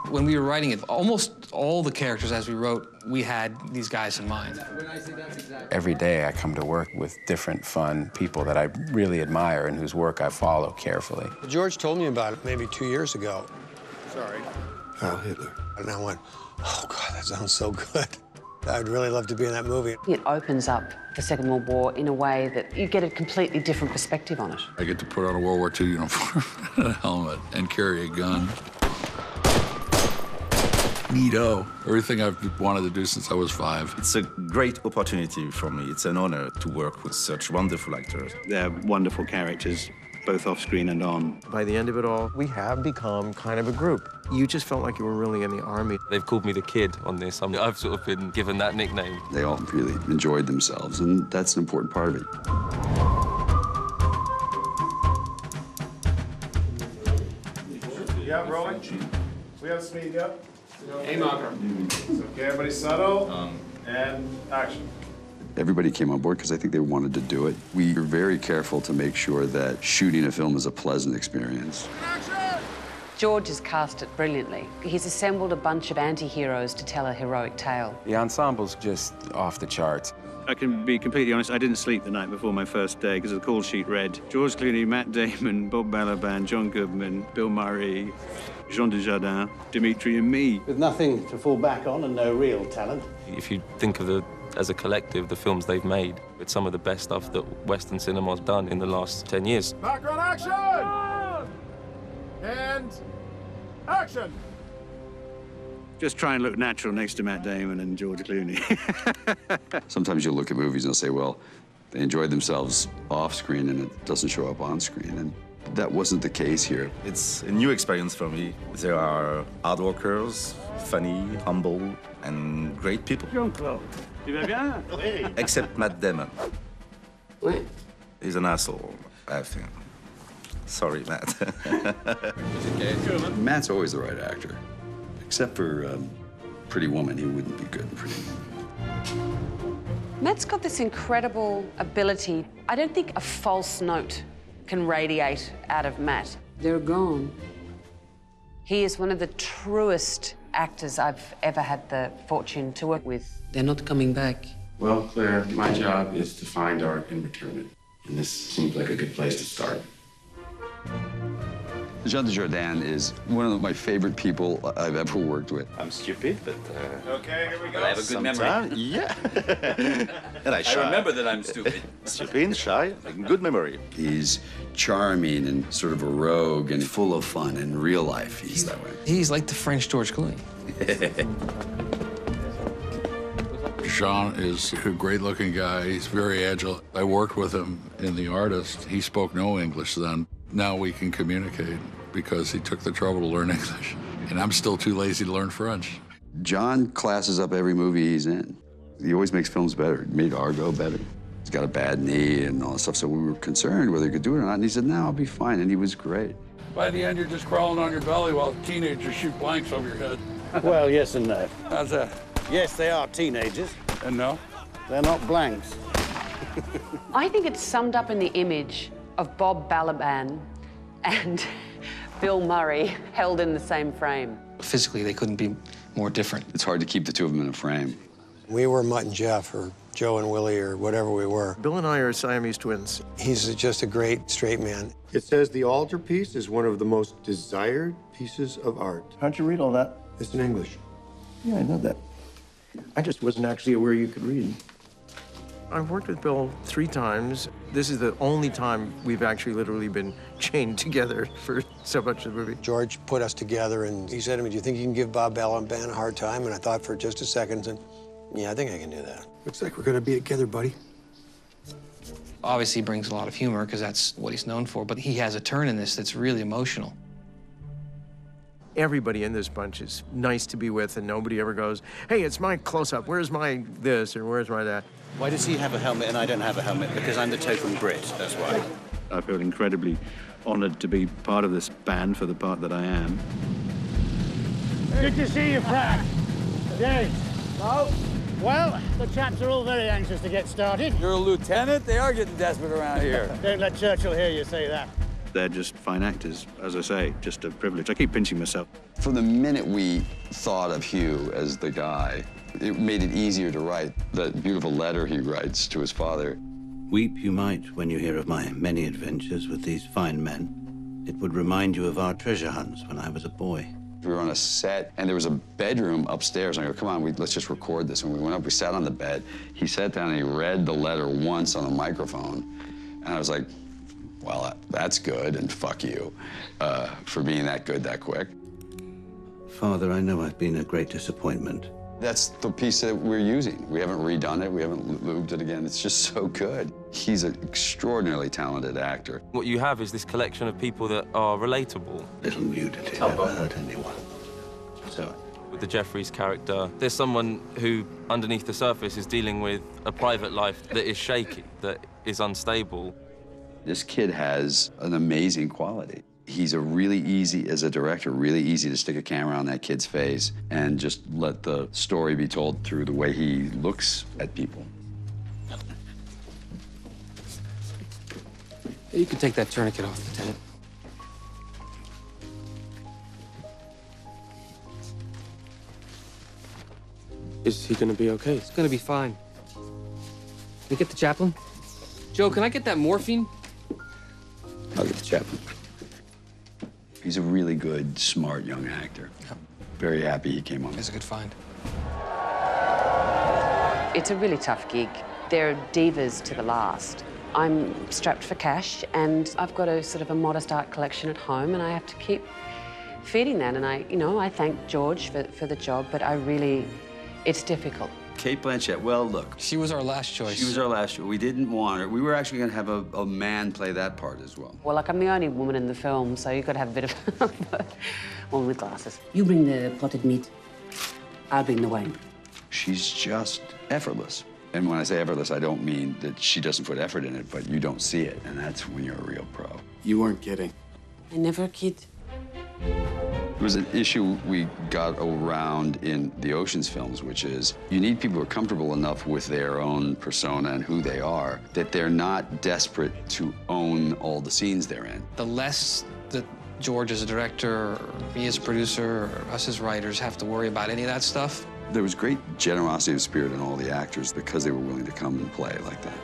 When we were writing it, almost all the characters as we wrote, we had these guys in mind. Every day I come to work with different fun people that I really admire and whose work I follow carefully. George told me about it maybe 2 years ago. Sorry. Heil Hitler. And I went, oh, God, that sounds so good. I'd really love to be in that movie. It opens up the Second World War in a way that you get a completely different perspective on it. I get to put on a World War II uniform and a helmet and carry a gun. Neato. Everything I've wanted to do since I was 5. It's a great opportunity for me. It's an honor to work with such wonderful actors. They're wonderful characters, both off-screen and on. By the end of it all, we have become kind of a group. You just felt like you were really in the army. They've called me the kid on this. I've sort of been given that nickname. They all really enjoyed themselves, and that's an important part of it. Yeah, rolling. We have speed, yep. Hey, marker. Okay, everybody settle, and action. Everybody came on board because I think they wanted to do it. We were very careful to make sure that shooting a film is a pleasant experience. George has cast it brilliantly. He's assembled a bunch of anti-heroes to tell a heroic tale. The ensemble's just off the charts. I can be completely honest, I didn't sleep the night before my first day because the call sheet read George Clooney, Matt Damon, Bob Balaban, John Goodman, Bill Murray, Jean Dujardin, Dimitri, and me. With nothing to fall back on and no real talent. If you think of as a collective, the films they've made, it's some of the best stuff that Western cinema's done in the last 10 years. Background action! And action! Just try and look natural next to Matt Damon and George Clooney. Sometimes you'll look at movies and say, well, they enjoyed themselves off screen and it doesn't show up on screen. And that wasn't the case here. It's a new experience for me. There are hard workers, funny, humble, and great people. Jean-Claude, tu vas bien? Oui. Except Matt Damon. Oui. He's an asshole, I think. Sorry, Matt. Matt's always the right actor. Except for Pretty Woman, he wouldn't be good in Pretty Woman. Matt's got this incredible ability. I don't think a false note can radiate out of Matt. They're gone. He is one of the truest actors I've ever had the fortune to work with. They're not coming back. Well, Claire, my job is to find art and return it. And this seems like a good place to start. Jean Dujardin is one of my favorite people I've ever worked with. I'm stupid, but... Okay, here we go. I have a good memory. Yeah. And I remember that I'm stupid. Stupid, shy, good memory. He's charming and sort of a rogue and full of fun. In real life, he's that way. He's like the French George Clooney. Jean is a great-looking guy. He's very agile. I worked with him in The Artist. He spoke no English then. Now we can communicate because he took the trouble to learn English. And I'm still too lazy to learn French. John classes up every movie he's in. He always makes films better. He made Argo better. He's got a bad knee and all that stuff, so we were concerned whether he could do it or not. And he said, no, I'll be fine. And he was great. By the end, you're just crawling on your belly while teenagers shoot blanks over your head. Well, yes and no. How's that? Yes, they are teenagers. And no? They're not blanks. I think it's summed up in the image of Bob Balaban and Bill Murray held in the same frame. Physically, they couldn't be more different. It's hard to keep the two of them in a frame. We were Mutt and Jeff, or Joe and Willie, or whatever we were. Bill and I are Siamese twins. He's just a great straight man. It says the altarpiece is one of the most desired pieces of art. How'd you read all that? It's in English. Yeah, I know that. I just wasn't actually aware you could read. I've worked with Bill 3 times. This is the only time we've actually literally been chained together for so much of the movie. George put us together, and he said to me, do you think you can give Bob Balaban a hard time? And I thought for just a second, and yeah, I think I can do that. Looks like we're gonna be together, buddy. Obviously, he brings a lot of humor because that's what he's known for, but he has a turn in this that's really emotional. Everybody in this bunch is nice to be with, and nobody ever goes, hey, it's my close-up, where's my this, or where's my that? Why does he have a helmet and I don't have a helmet? Because I'm the token Brit, that's why. I feel incredibly honored to be part of this band for the part that I am. Good to see you, Frank. James. Oh, well, the chaps are all very anxious to get started. You're a lieutenant? They are getting desperate around here. Don't let Churchill hear you say that. they're just fine actors. As I say, just a privilege. I keep pinching myself. From the minute we thought of Hugh as the guy, it made it easier to write. That beautiful letter he writes to his father. Weep you might when you hear of my many adventures with these fine men. It would remind you of our treasure hunts when I was a boy. We were on a set, and there was a bedroom upstairs. And I go, come on, let's just record this. And we went up, we sat on the bed. He sat down and he read the letter once on a microphone. And I was like, well, that's good, and fuck you for being that good that quick. Father, I know I've been a great disappointment. That's the piece that we're using. We haven't redone it. We haven't looped it again. It's just so good. He's an extraordinarily talented actor. What you have is this collection of people that are relatable. Little nudity never hurt anyone. So, with the Jeffries character, there's someone who, underneath the surface, is dealing with a private life that is shaky, that is unstable. This kid has an amazing quality. He's a really easy, as a director, really easy to stick a camera on that kid's face and just let the story be told through the way he looks at people. You can take that tourniquet off, Lieutenant. Is he gonna be okay? He's gonna be fine. Can we get the chaplain? Joe, can I get that morphine? I'll get the chaplain. He's a really good, smart young actor. Yep. Very happy he came on. It's a good find. It's a really tough gig. They're divas to the last. I'm strapped for cash, and I've got a sort of a modest art collection at home, and I have to keep feeding that. And I thank George for the job, but it's difficult. Cate Blanchett, well, look. She was our last choice. She was our last choice. We didn't want her. We were actually going to have a man play that part as well. Well, like, I'm the only woman in the film, so you've got to have a bit of woman with glasses. You bring the potted meat. I'll bring the wine. She's just effortless. And when I say effortless, I don't mean that she doesn't put effort in it, but you don't see it, and that's when you're a real pro. You weren't kidding. I never kid. It was an issue we got around in the Ocean's films, which is you need people who are comfortable enough with their own persona and who they are that they're not desperate to own all the scenes they're in. The less that George as a director, or me as a producer, or us as writers have to worry about any of that stuff. There was great generosity of spirit in all the actors because they were willing to come and play like that.